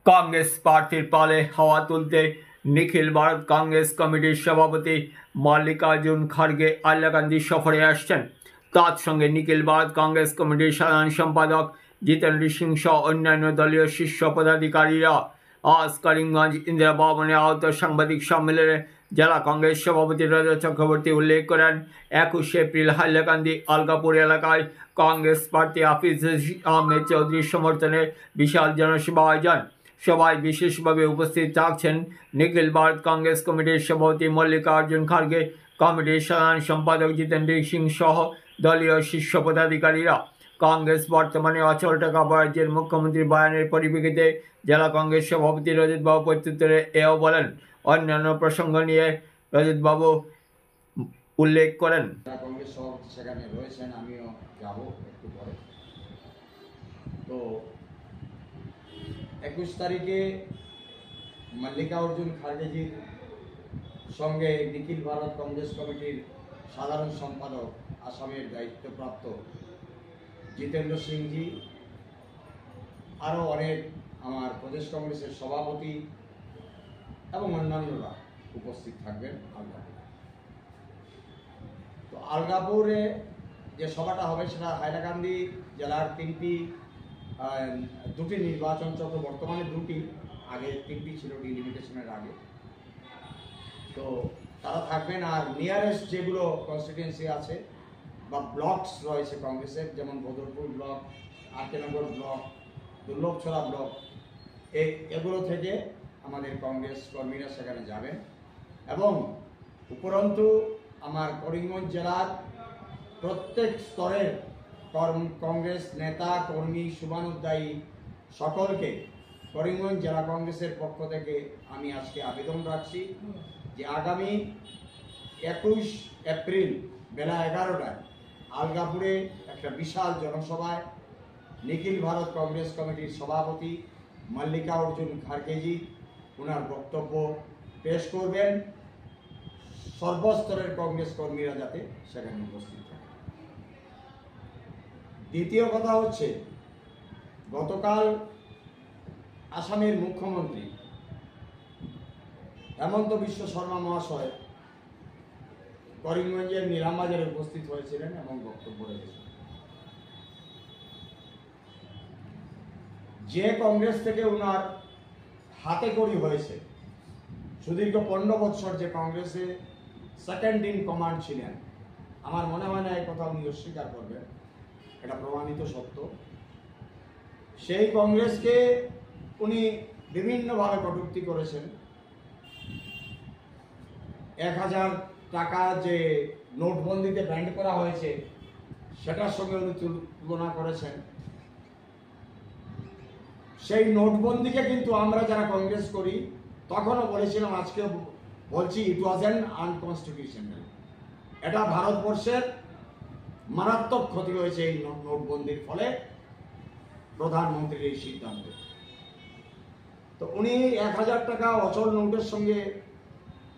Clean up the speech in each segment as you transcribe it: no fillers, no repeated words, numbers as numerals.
কংগ্রেস প্রার্থীর পালে হাওয়া তুলতে নিখিল ভারত কংগ্রেস কমিটির সভাপতি মল্লিকার্জুন খাড়গে হাইলাকান্দি সফরে আসছেন। তার সঙ্গে নিখিল ভারত কংগ্রেস কমিটির সাধারণ সম্পাদক জিতেন্দ্র সিং সহ অন্যান্য দলীয় শীর্ষ পদাধিকারীরা আজ করিমগঞ্জ ইন্দিরা ভবনে আহত সাংবাদিক সম্মেলনে জেলা কংগ্রেস সভাপতি রজত চক্রবর্তী উল্লেখ করেন, 21 এপ্রিল হাইলাকান্দি আলগাপুর এলাকায় কংগ্রেস প্রার্থী হাফিজ আহমেদ চৌধুরীর সমর্থনে বিশাল জনসভা আয়োজন। সভায় বিশেষভাবে উপস্থিত থাকছেন নিখিল ভারত কংগ্রেস কমিটির সভাপতি মল্লিকার্জুন খাড়গে, কমিটির সাধারণ সম্পাদক জিতেন্দ্র সিং সহ দলীয় শীর্ষ পদাধিকারীরা। কংগ্রেস বর্তমানে অচল টাকা রাজ্যের মুখ্যমন্ত্রীর বয়ানের পরিপ্রেক্ষিতে জেলা কংগ্রেস সভাপতি রজতবাবু প্রত্যুত্তরে এও বলেন। অন্যান্য প্রসঙ্গ নিয়ে রজতবাবু উল্লেখ করেন। কংগ্রেস সভাপতি সেখানে রয়েছেন, আমিও যাব একটু পরে। তো 21 তারিখে মল্লিকার্জুন খাড়গেজির সঙ্গে নিখিল ভারত কংগ্রেস কমিটির সাধারণ সম্পাদক আসামের দায়িত্বপ্রাপ্ত জিতেন্দ্র সিংজি, আরও অনেক আমার প্রদেশ কংগ্রেসের সভাপতি এবং অন্যান্যরা উপস্থিত থাকবেন আলগাপুরে। তো আলগাপুরে যে সভাটা হবে সেটা হাইলাকান্দি জেলার দুটি নির্বাচন চক্র, বর্তমানে দুটি, আগে তিনটি ছিল ডিলিমিটেশনের আগে। তো তারা থাকবেন। আর নিয়ারেস্ট যেগুলো কনস্টিটিউয়েন্সি আছে বা ব্লকস রয়েছে কংগ্রেসের, যেমন Badarpur block, RK Nagar block, Durlavcherra block, এগুলো থেকে আমাদের কংগ্রেস কর্মীরা সেখানে যাবেন। এবং উপরন্তু আমার করিমগঞ্জ জেলার প্রত্যেক স্তরের কংগ্রেস নেতা কর্মী শুভানুধ্যায়ী সকলকে করিমগঞ্জ জেলা কংগ্রেসের পক্ষ থেকে আমি আজকে আবেদন রাখছি যে আগামী 21 এপ্রিল বেলা 11টায় আলগাপুরে একটা বিশাল জনসভায় নিখিল ভারত কংগ্রেস কমিটির সভাপতি মল্লিকার্জুন খাড়গেজি ওনার বক্তব্য পেশ করবেন। সর্বস্তরের কংগ্রেস কর্মীরা যাতে সেখানে উপস্থিত থাকে। দ্বিতীয় কথা হচ্ছে, গতকাল আসামের মুখ্যমন্ত্রী হেমন্ত বিশ্ব শর্মা মহাশয় করিমগঞ্জের নিলামবাজারে উপস্থিত হয়েছিলেন এবং বক্তব্য রেখেছিলেন। যে কংগ্রেস থেকে ওনার হাতে কড়ি হয়েছে, সুদীর্ঘ 15 বছর যে কংগ্রেসে সেকেন্ড ইন কমান্ড ছিলেন, আমার মনে হয় না এই কথা উনি অস্বীকার করবেন, এটা প্রমাণিত সত্য। সেই কংগ্রেসকে উনি বিভিন্নভাবে কটূক্তি করেছেন। 1000 টাকা যে নোটবন্দিতে ব্যান্ড করা হয়েছে সেটার সঙ্গে উনি তুলনা করেছেন। সেই নোটবন্দিকে কিন্তু আমরা যারা কংগ্রেস করি তখনও বলেছিলাম, আজকে বলছি, ইট ওয়াজ অ্যান আনকনস্টিটিউশনাল। এটা ভারতবর্ষের মারাত্মক ক্ষতি হয়েছে এই নোটবন্দির ফলে, প্রধানমন্ত্রীর এই সিদ্ধান্ত। তো উনি 1000 টাকা অচল নোটের সঙ্গে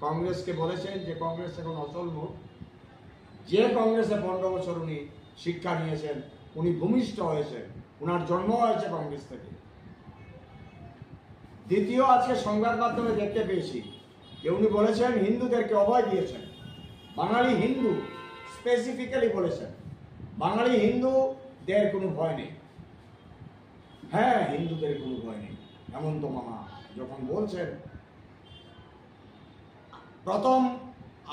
কংগ্রেসকে বলেছেন যে কংগ্রেস এখন অচল নোট। যে কংগ্রেসে 15 বছর উনি শিক্ষা নিয়েছেন, উনি ভূমিষ্ঠ হয়েছেন, উনার জন্ম হয়েছে কংগ্রেস থেকে। দ্বিতীয়, আজকে সংবাদ মাধ্যমে দেখতে পেয়েছি যে উনি বলেছেন হিন্দুদেরকে অভয় দিয়েছেন। বাঙালি হিন্দু স্পেসিফিক্যালি বলেছেন, বাঙালি হিন্দুদের কোনো ভয় নেই। হ্যাঁ, হিন্দুদের কোনো ভয় নেই হেমন্ত মামা যখন বলছেন। প্রথম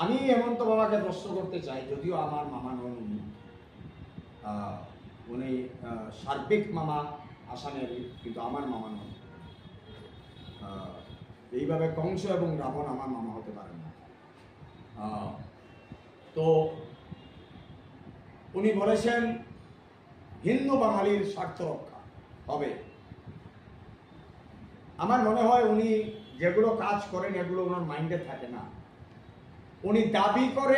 আমি হেমন্ত মামাকে প্রশ্ন করতে চাই, যদিও আমার মামা নন উনি সার্বিক মামা আসামের, কিন্তু আমার মামা নন। এইভাবে কংস এবং রাবণ আমার মামা হতে পারেন না। তো উনি বলেছেন হিন্দু বাঙালির স্বার্থ রক্ষা হবে। আমার মনে হয় উনি যেগুলো কাজ করেন এগুলো ওনার মাইন্ডে থাকে না। উনি দাবি করে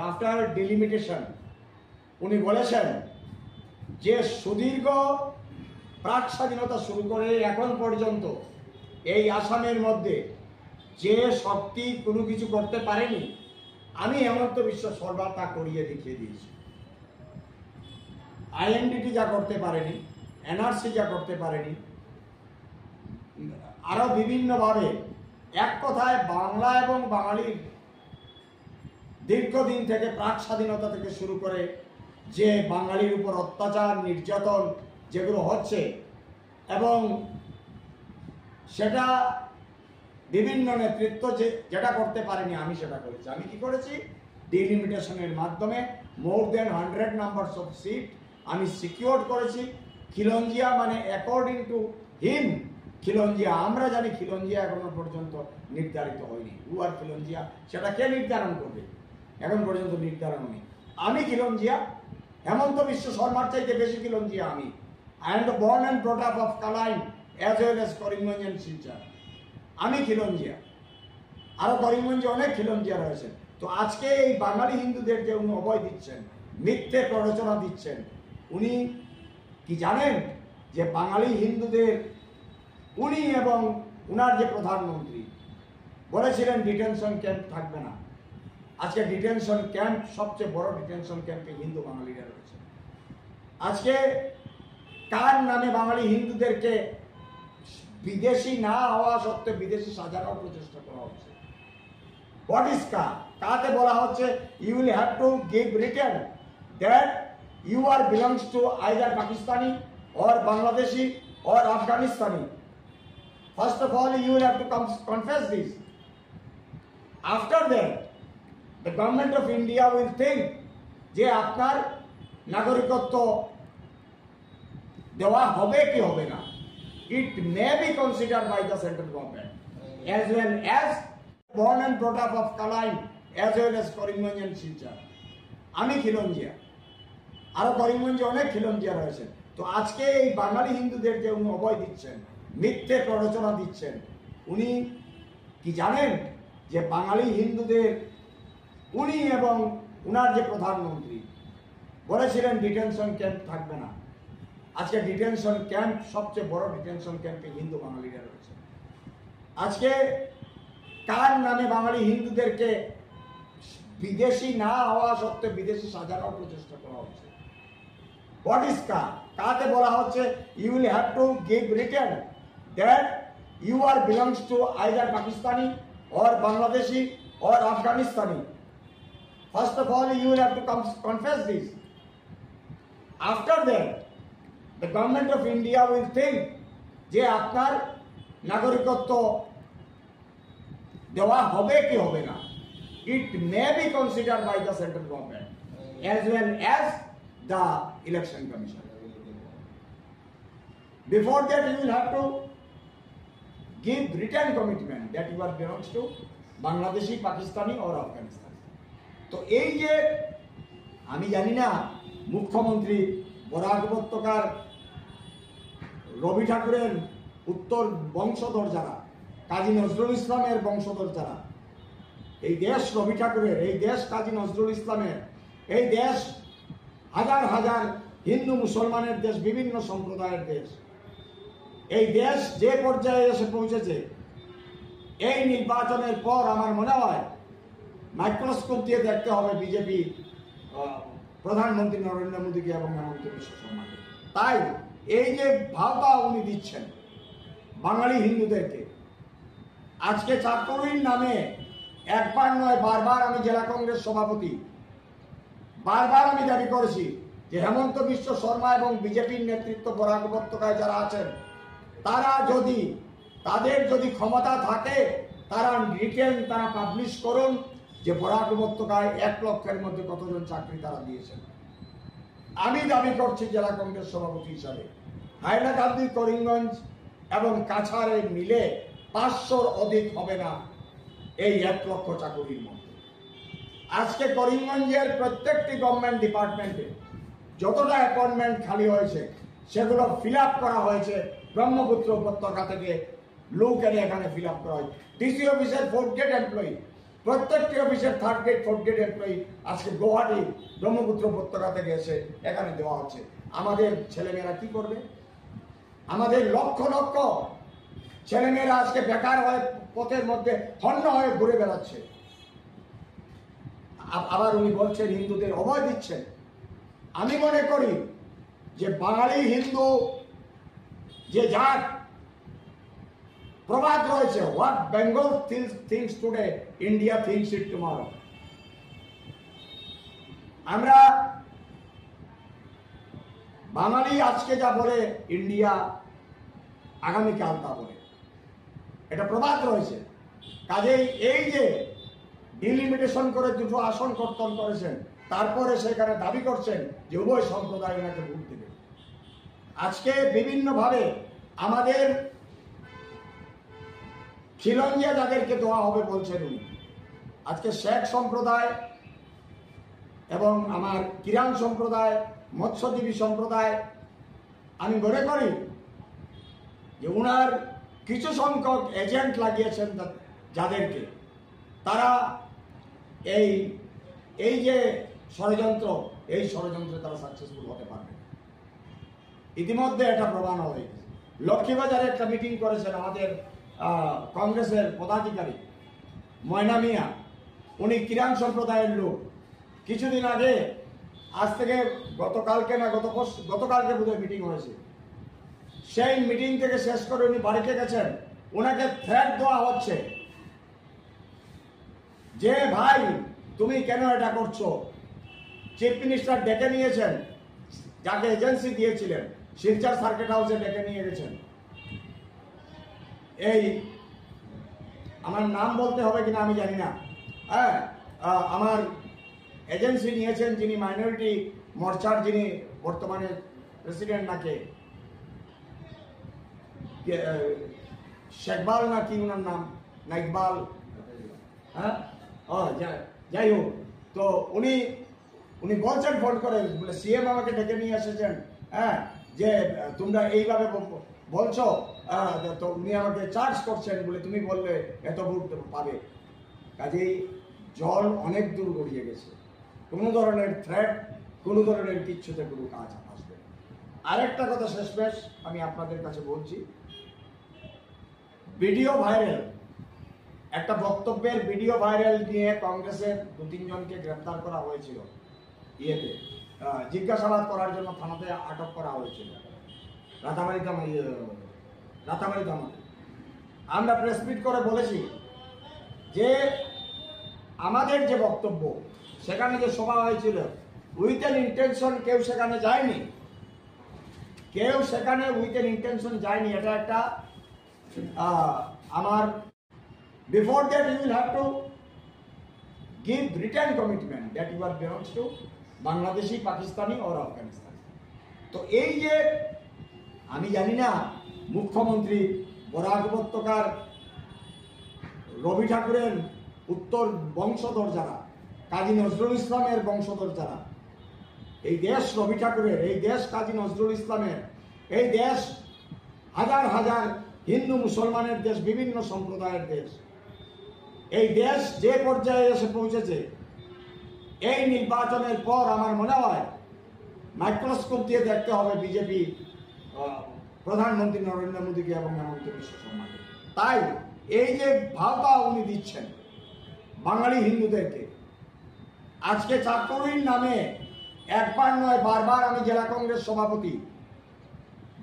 আফটার ডিলিমিটেশন উনি বলেছেন যে সুদীর্ঘ প্রাক স্বাধীনতা শুরু করে এখন পর্যন্ত এই আসামের মধ্যে যে শক্তি কোনো কিছু করতে পারেনি, আমি হেমন্ত বিশ্ব শর্মা তা করিয়ে দেখিয়ে দিয়েছি। আইএনডিটি যা করতে পারেনি, এনআরসি যা করতে পারেনি, আরো বিভিন্নভাবে, এক কথায় বাংলা এবং বাঙালির দীর্ঘদিন থেকে প্রাক স্বাধীনতা থেকে শুরু করে যে বাঙালির উপর অত্যাচার নির্যাতন যেগুলো হচ্ছে, এবং সেটা বিভিন্ন নেতৃত্ব যেটা করতে পারেনি, আমি সেটা করেছি। আমি কি করেছি? ডিলিমিটেশনের মাধ্যমে মোর দেন 100 নাম্বারস অফ সিট আমি সিকিউর করেছি। খিলঞ্জিয়া মানে অ্যাকর্ডিং টু হিম খিলঞ্জিয়া, আমরা জানি খিলঞ্জিয়া এখনো পর্যন্ত নির্ধারিত হয়নি। হু আর খিলঞ্জিয়া সেটা কে নির্ধারণ করবে? এখন পর্যন্ত নির্ধারণ নেই। আমি খিলঞ্জিয়া, হেমন্ত বিশ্ব শর্মার চাইতে বেশি খিলঞ্জিয়া আমি। I am the born and brought up of Kalain as well as Karimganj and Silchar. আমি খিলঞ্জিয়া, আরো করিমগঞ্জে অনেক খিলঞ্জিয়া রয়েছে। তো আজকে এই বাঙালি হিন্দুদের যে উনি অভয় দিচ্ছেন, মিথ্যে প্ররোচনা দিচ্ছেন, উনি কি জানেন যে বাঙালি হিন্দুদের উনি এবং উনার যে প্রধানমন্ত্রী বলেছিলেন ডিটেনশন ক্যাম্প থাকবে না। আজকে ডিটেনশন ক্যাম্প, সবচেয়ে বড় ডিটেনশন ক্যাম্পে হিন্দু বাঙালিরা রয়েছে। আজকে কার নামে বাঙালি হিন্দুদেরকে বিদেশি না হওয়া সত্ত্বেও বিদেশি সাজানোর প্রচেষ্টা করা হচ্ছে? হোয়াট ইজ কাতে বলা হচ্ছে you will have to give return that you are belongs to either Pakistani or Bangladeshi or Afghanistani. First of all, you will have to confess this. After that, the government of India will think যে আপনার নাগরিকত্ব দেওয়া হবে কি হবে না। It may be considered by the central government as well as born and brought up of Kalain as well as Karimganj and Silchar. আমি খিলঞ্জিয়া, আরো করিমগঞ্জে অনেক খিলঞ্জিয়া রয়েছে। তো আজকে এই বাঙালি হিন্দুদের যে উনি অভয় দিচ্ছেন, মিথ্যে প্ররোচনা দিচ্ছেন, উনি কি জানেন যে বাঙালি হিন্দুদের উনি এবং উনার যে প্রধানমন্ত্রী বলেছিলেন ডিটেনশন ক্যাম্প থাকবে না। আজকে ডিটেনশন ক্যাম্প, সবচেয়ে বড় ডিটেনশন ক্যাম্পে হিন্দু বাঙালিরা রয়েছে। আজকে কার নামে বাঙালি হিন্দুদেরকে বিদেশি না হওয়া সত্ত্বেও বিদেশি সাজানোর প্রচেষ্টা করা হচ্ছে? হোয়াট ইজ কাতে বলা হচ্ছে you will have to give return that you are belongs to either Pakistani or Bangladeshi or Afghanistani. First of all, you will have to confess this. After that, the government of India will think যে আপনার নাগরিকত্ব দেওয়া হবে কি হবে না। It may be considered by the central government as well as the election commission. Before that, you will have to give written commitment that you are belongs to Bangladeshi, Pakistani or Afghanistan. তো এই যে আমি জানি না মুখ্যমন্ত্রী বরাক উপত্যকার রবি ঠাকুরের উত্তর বংশধর যারা, কাজী নজরুল ইসলামের বংশধর যারা, এই দেশ রবি ঠাকুরের, এই দেশ কাজী নজরুল ইসলামের, এই দেশ হাজার হাজার হিন্দু মুসলমানের দেশ, বিভিন্ন সম্প্রদায়ের দেশ। এই দেশ যে পর্যায়ে এসে পৌঁছেছে, এই নির্বাচনের পর আমার মনে হয় মাইক্রোস্কোপ দিয়ে দেখতে হবে বিজেপি প্রধানমন্ত্রী নরেন্দ্র মোদীকে এবং হেমন্ত বিশ্ব শর্মাকে। তাই এই যে ভাবটা উনি দিচ্ছেন বাঙালি হিন্দুদেরকে, আজকে চাকরির নামে একবার নয় বারবার আমি জেলা কংগ্রেস সভাপতি, বারবার আমি দাবি করেছি যে হেমন্ত বিশ্ব শর্মা এবং বিজেপির নেতৃত্ব বরাক উপত্যকায় যারা আছেন, তারা যদি তাদের যদি ক্ষমতা থাকে, তারা রিটেন তারা পাবলিশ করুন যে বরাক উপত্যকায় 1 লক্ষের মধ্যে কতজন চাকরি তারা দিয়েছেন। আমি দাবি করছি জেলা কংগ্রেস সভাপতি হিসাবে, হাইলাকান্দি, করিমগঞ্জ এবং কাছাড়ে মিলে 500-র অধিক হবে না এই 1 লক্ষ চাকরির মধ্যে। আজকে করিমগঞ্জের প্রত্যেকটি গভর্নমেন্ট ডিপার্টমেন্টে যতটা অ্যাপয়েন্টমেন্ট খালি হয়েছে সেগুলো ফিল আপ করা হয়েছে ব্রহ্মপুত্র উপত্যকা থেকে লোক এনে এখানে ফিল আপ করা হয়েছে। ডিসি অফিসের 4th গ্রেড এমপ্লয়ি, প্রত্যেকটি অফিসের 3rd grade 4th grade employee আজকে গুয়াহাটি ব্রহ্মপুত্র উপত্যকা থেকে এসে এখানে দেওয়া হচ্ছে। আমাদের ছেলেমেয়েরা কি করবে? আমাদের লক্ষ লক্ষ ছেলেমেয়েরা আজকে বেকার হয়ে পথের মধ্যে হন্য হয়ে ঘুরে বেড়াচ্ছে। আবার উনি বলছেন হিন্দুদের অভয় দিচ্ছেন। আমি মনে করি যে বাঙালি হিন্দু যে জাত, প্রবাদ রয়েছে, what Bengal things today India things it tomorrow. আমরা বাঙালি আজকে যা বলে ইন্ডিয়া আগামীকাল তা বলে, এটা প্রবাদ রয়েছে। কাজেই এই যে ডিলিমিটেশন করে দুটো আসন কর্তন করেছেন, তারপরে সেখানে দাবি করছেন যে উভয় সম্প্রদায় ওনাকে ভোট দেবে। আজকে বিভিন্নভাবে আমাদের খিলঞ্জিয়া যাদেরকে দেওয়া হবে বলছেন উনি, আজকে শেখ সম্প্রদায় এবং আমার কিরান সম্প্রদায়, মৎস্যজীবী সম্প্রদায়, আমি মনে করি যে উনার কিছু সংখ্যক এজেন্ট লাগিয়েছেন যাদেরকে, তারা এই যে ষড়যন্ত্র, এই ষড়যন্ত্রে তারা সাকসেসফুল হতে পারবে। ইতিমধ্যে এটা প্রমাণ হয়ে গেছে। লক্ষ্মীবাজারে একটা মিটিং করেছেন আমাদের কংগ্রেসের পদাধিকারী ময়না মিয়া, উনি কিরান সম্প্রদায়ের লোক। কিছুদিন আগে, আজ থেকে গতকালকে বোধহয় মিটিং হয়েছে, সেই মিটিং থেকে শেষ করে উনি বাড়িতে গেছেন। ওনাকে থ্রেট দেওয়া হচ্ছে যে ভাই তুমি কেন এটা করছো। চিফ মিনিস্টার ডেকে নিয়েছেন, যাকে এজেন্সি দিয়েছিলেন শিলচর সার্কিট হাউসে ডেকে নিয়ে গেছেন। এই আমার নাম বলতে হবে কিনা আমি জানি না, হ্যাঁ, আমার এজেন্সি নিয়েছেন যিনি মাইনরিটি মোর্চার, যিনি বর্তমানে প্রেসিডেন্ট, নাকি শেখবাল না কি ওনার নাম, না ইকবাল, হ্যাঁ, যাই হোক। তো উনি বলছেন ফোন করে, বলে সিএম আমাকে ডেকে নিয়ে এসেছেন, হ্যাঁ, যে তোমরা এইভাবে বলছো, তো উনি আমাকে চার্জ করছেন, বলে তুমি বললে এত ভোট পাবে। কাজেই জল অনেক দূর গড়িয়ে গেছে। কোনো ধরনের থ্রেট, কোনো ধরনের কিচ্ছুতে কোনো কাজ আসবে। আরেকটা কথা শেষমেশ আমি আপনাদের কাছে বলছি, ভিডিও ভাইরাল, একটা বক্তব্যের ভিডিও ভাইরাল নিয়ে কংগ্রেসের 2-3 জনকে গ্রেফতার করা হয়েছিল, জিজ্ঞাসাবাদ করার জন্য থানাতে আটক করা হয়েছিল রাতাবাড়ি থানাতে। আমরা প্রেস মিট করে বলেছি যে আমাদের যে বক্তব্য, সেখানে যে সভা হয়েছিল, উইথ এন ইন্টেনশন কেউ সেখানে যায়নি, উইথ এন ইন্টেনশন যায়নি। এটা একটা আমার before that you will have to give written commitment that you are belongs to Bangladeshi, Pakistani or Afghanistan. তো এই যে আমি জানি না মুখ্যমন্ত্রী বরাক উপত্যকার রবি ঠাকুরের উত্তর বংশধর যারা, কাজী নজরুল ইসলামের বংশধর যারা, এই দেশ রবি ঠাকুরের, এই দেশ কাজী নজরুল ইসলামের, এই দেশ হাজার হাজার হিন্দু মুসলমানের দেশ, বিভিন্ন সম্প্রদায়ের দেশ। এই দেশ যে পর্যায়ে এসে পৌঁছেছে, এই নির্বাচনের পর আমার মনে হয় মাইক্রোস্কোপ দিয়ে দেখতে হবে বিজেপি প্রধানমন্ত্রী নরেন্দ্র মোদীকে এবং হেমন্ত বিশ্ব শর্মাকে। তাই এই যে ভাওতা উনি দিচ্ছেন বাঙালি হিন্দুদেরকে, আজকে চাকরির নামে একবার নয় বারবার, আমি জেলা কংগ্রেস সভাপতি,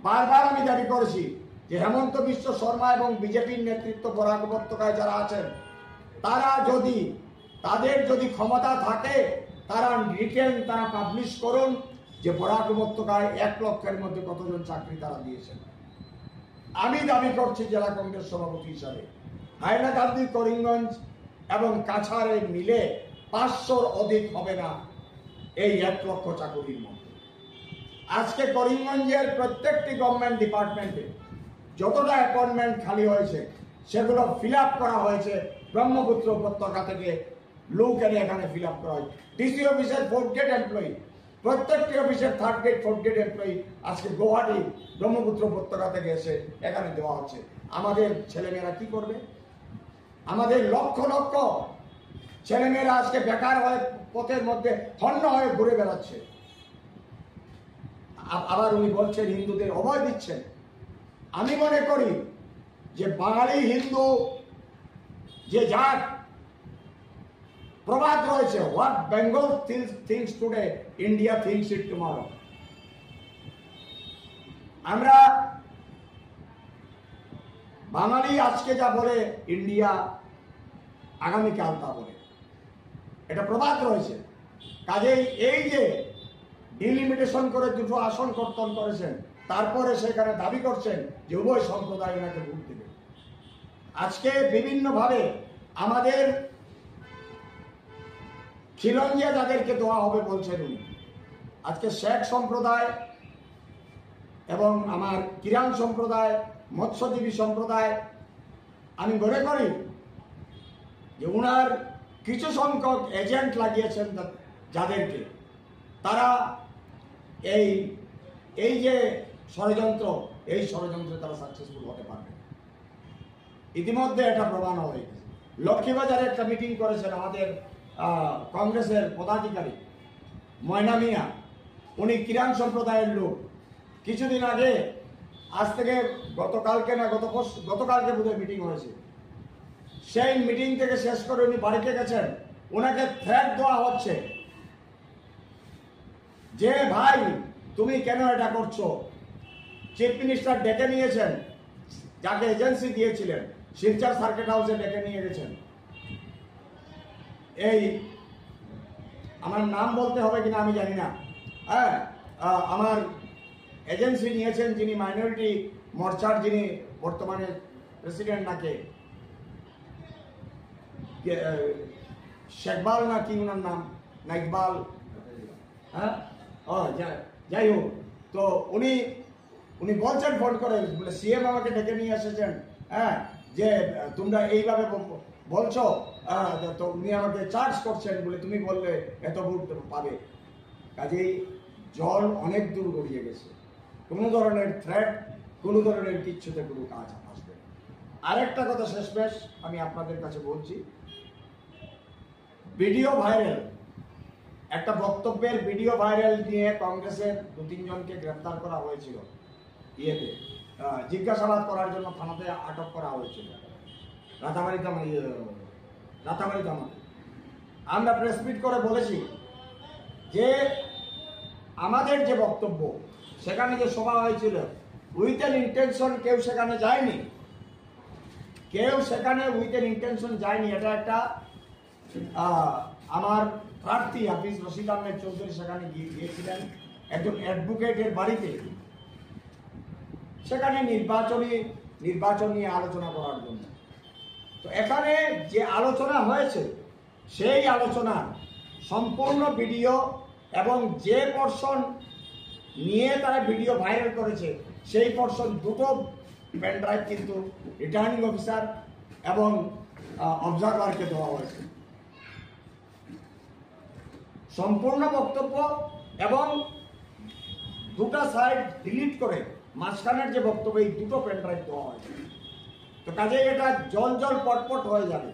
বারবার আমি দাবি করেছি যে হেমন্ত বিশ্ব শর্মা এবং বিজেপির নেতৃত্ব বরাক উপত্যকায় যারা আছেন, তাদের যদি ক্ষমতা থাকে, তারা পাবলিশ করুন যে বরাক উপত্যকায় 1 লক্ষের মধ্যে কতজন চাকরি তারা দিয়েছেন। আমি দাবি করছি জেলা কংগ্রেস সভাপতি হিসাবে, হাইলাকান্দি, করিমগঞ্জ এবং কাছাড়ে মিলে 500-র অধিক হবে না এই 1 লক্ষ চাকরির মধ্যে। আজকে করিমগঞ্জের প্রত্যেকটি গভর্নমেন্ট ডিপার্টমেন্টে যতটা অ্যাপয়েন্টমেন্ট খালি হয়েছে, সেগুলো ফিল আপ করা হয়েছে ব্রহ্মপুত্র উপত্যকা থেকে লোক এনে এখানে ফিল আপ করা হয়েছে। ডিসি অফিসের 4th গ্রেড এমপ্লয়ি, প্রত্যেকটি অফিসের 3rd grade 4th grade employee আজকে গুয়াহাটি ব্রহ্মপুত্র উপত্যকা থেকে এসে এখানে দেওয়া হচ্ছে। আমাদের ছেলেমেয়েরা কি করবে? আমাদের লক্ষ লক্ষ ছেলেমেয়েরা আজকে বেকার হয়ে পথের মধ্যে হন্য হয়ে ঘুরে বেড়াচ্ছে। আবার উনি বলছেন হিন্দুদের অভয় দিচ্ছেন। আমি মনে করি যে বাঙালি হিন্দু যে জাত, প্রবাদ রয়েছে, what Bengal things today India things it tomorrow. আমরা বাঙালি আজকে যা বলে ইন্ডিয়া আগামীকাল তা বলে, এটা প্রবাদ রয়েছে। কাজেই এই যে ডিলিমিটেশন করে দুটো আসন কর্তন করেছেন, তারপরে সেখানে দাবি করছেন যে উভয় সম্প্রদায় ওনাকে ভোট দেবে। আজকে বিভিন্নভাবে আমাদের খিলঞ্জিয়া যাদেরকে দেওয়া হবে বলছেন উনি, আজকে শেখ সম্প্রদায় এবং আমার কিরান সম্প্রদায়, মৎস্যজীবী সম্প্রদায়, আমি মনে করি যে উনার কিছু সংখ্যক এজেন্ট লাগিয়েছেন যাদেরকে, তারা এই যে ষড়যন্ত্র, এই ষড়যন্ত্রে তারা সাকসেসফুল হতে পারবে। ইতিমধ্যে এটা প্রমাণ হয়ে গেছে। লক্ষ্মীবাজারে একটা মিটিং করেছেন আমাদের কংগ্রেসের পদাধিকারী ময়না মিয়া, উনি কিরান সম্প্রদায়ের লোক। কিছুদিন আগে, আজ থেকে গতকালকে বোধহয় মিটিং হয়েছে, সেই মিটিং থেকে শেষ করে উনি বাড়িতে গেছেন। ওনাকে থ্রেট দেওয়া হচ্ছে যে ভাই তুমি কেন এটা করছো। চিফ মিনিস্টার ডেকে নিয়েছেন, যাকে এজেন্সি দিয়েছিলেন, শিলচর সার্কিট হাউসে ডেকে নিয়ে গেছেন। এই আমার নাম বলতে হবে কিনা আমি জানি না, হ্যাঁ, আমার এজেন্সি নিয়েছেন যিনি মাইনরিটি মোর্চার, যিনি বর্তমানে প্রেসিডেন্ট, নাকে শেখবাল না কি ওনার নাম, না ইকবাল, হ্যাঁ, যাই হোক। তো উনি বলছেন ফোন করে, বলে সিএম আমাকে ডেকে নিয়ে এসেছেন, হ্যাঁ, যে তোমরা এইভাবে বলছো, তো উনি আমাকে চার্জ করছেন, বলে তুমি বললে এত ভোট পাবে। কাজেই জল অনেক দূর গড়িয়ে গেছে। কোনো ধরনের থ্রেট, কোনো ধরনের কিচ্ছুতে কোনো কাজ আসবে। আরেকটা কথা শেষমেশ আমি আপনাদের কাছে বলছি, ভিডিও ভাইরাল, একটা বক্তব্যের ভিডিও ভাইরাল নিয়ে কংগ্রেসের 2-3 জনকে গ্রেফতার করা হয়েছিল, জিজ্ঞাসাবাদ করার জন্য থানাতে আটক করা হয়েছিল রাতাবাড়ি থানাতে। আমরা প্রেস মিট করে বলেছি যে আমাদের যে বক্তব্য, সেখানে যে সভা হয়েছিল, উইথ এন ইন্টেনশন কেউ সেখানে যায়নি, এটা একটা আমার প্রার্থী হাফিজ রশিদ আহমেদ চৌধুরী সেখানে গিয়েছিলেন একজন অ্যাডভোকেটের বাড়িতে, সেখানে নির্বাচন নিয়ে আলোচনা করার জন্য। তো এখানে যে আলোচনা হয়েছে, সেই আলোচনার সম্পূর্ণ ভিডিও এবং যে পোরশন নিয়ে তারা ভিডিও ভাইরাল করেছে, সেই পোরশন দুটো পেন ড্রাইভ কিন্তু রিটার্নিং অফিসার এবং অবজারভারকে দেওয়া হয়েছে। সম্পূর্ণ বক্তব্য এবং দুটো সাইড ডিলিট করে মাঝখানের যে বক্তব্য, এই দুটো পেন ড্রাইভ দেওয়া হয়েছে। তো কাজে এটা জল পটপট হয়ে যাবে।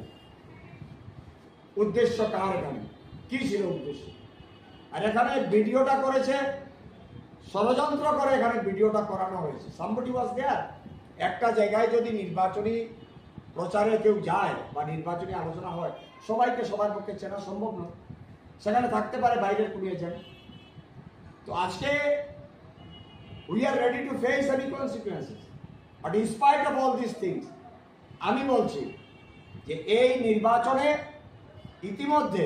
উদ্দেশ্য কার, এখানে কি ছিল উদ্দেশ্য? আর এখানে ভিডিওটা করেছে ষড়যন্ত্র করে, এখানে ভিডিওটা করানো হয়েছে। সামবডি ওয়াজ দেয়ার। একটা জায়গায় যদি নির্বাচনী প্রচারে কেউ যায় বা নির্বাচনী আলোচনা হয়, সবাইকে সবার পক্ষে চেনা সম্ভব নয়, সেখানে থাকতে পারে বাইরের কোনো এজেন্ট। তো আজকে we are ready to face any consequences, but in spite of all these things, আমি বলছি যে এই নির্বাচনে ইতিমধ্যে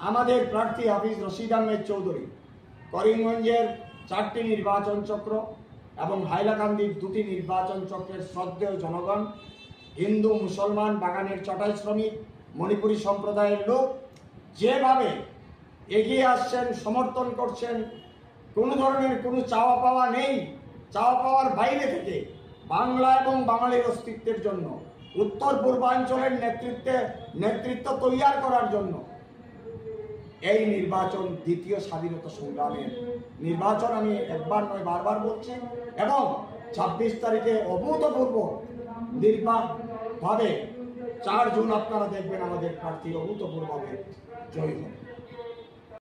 আমাদের প্রার্থী হাফিজ রশিদ আহমেদ চৌধুরী করিমগঞ্জের 4টি নির্বাচন চক্র এবং হাইলাকান্দির 2টি নির্বাচন চক্রের শ্রদ্ধেয় জনগণ, হিন্দু, মুসলমান, বাগানের চটাই শ্রমিক, মণিপুরী সম্প্রদায়ের লোক যেভাবে এগিয়ে আসছেন, সমর্থন করছেন, কোনো ধরনের কোনো চাওয়া পাওয়া নেই, চাওয়া পাওয়ার বাইরে থেকে বাংলা এবং বাঙালির অস্তিত্বের জন্য, উত্তর পূর্বাঞ্চলের নেতৃত্ব তৈরি করার জন্য এই নির্বাচন দ্বিতীয় স্বাধীনতা সংগ্রামের নির্বাচন। আমি একবার নয় বারবার বলছি, এবং 26 তারিখে অভূতপূর্ব নির্বাকভাবে 4 জুন আপনারা দেখবেন আমাদের প্রার্থী অভূতপূর্বভাবে জয়ী হবে।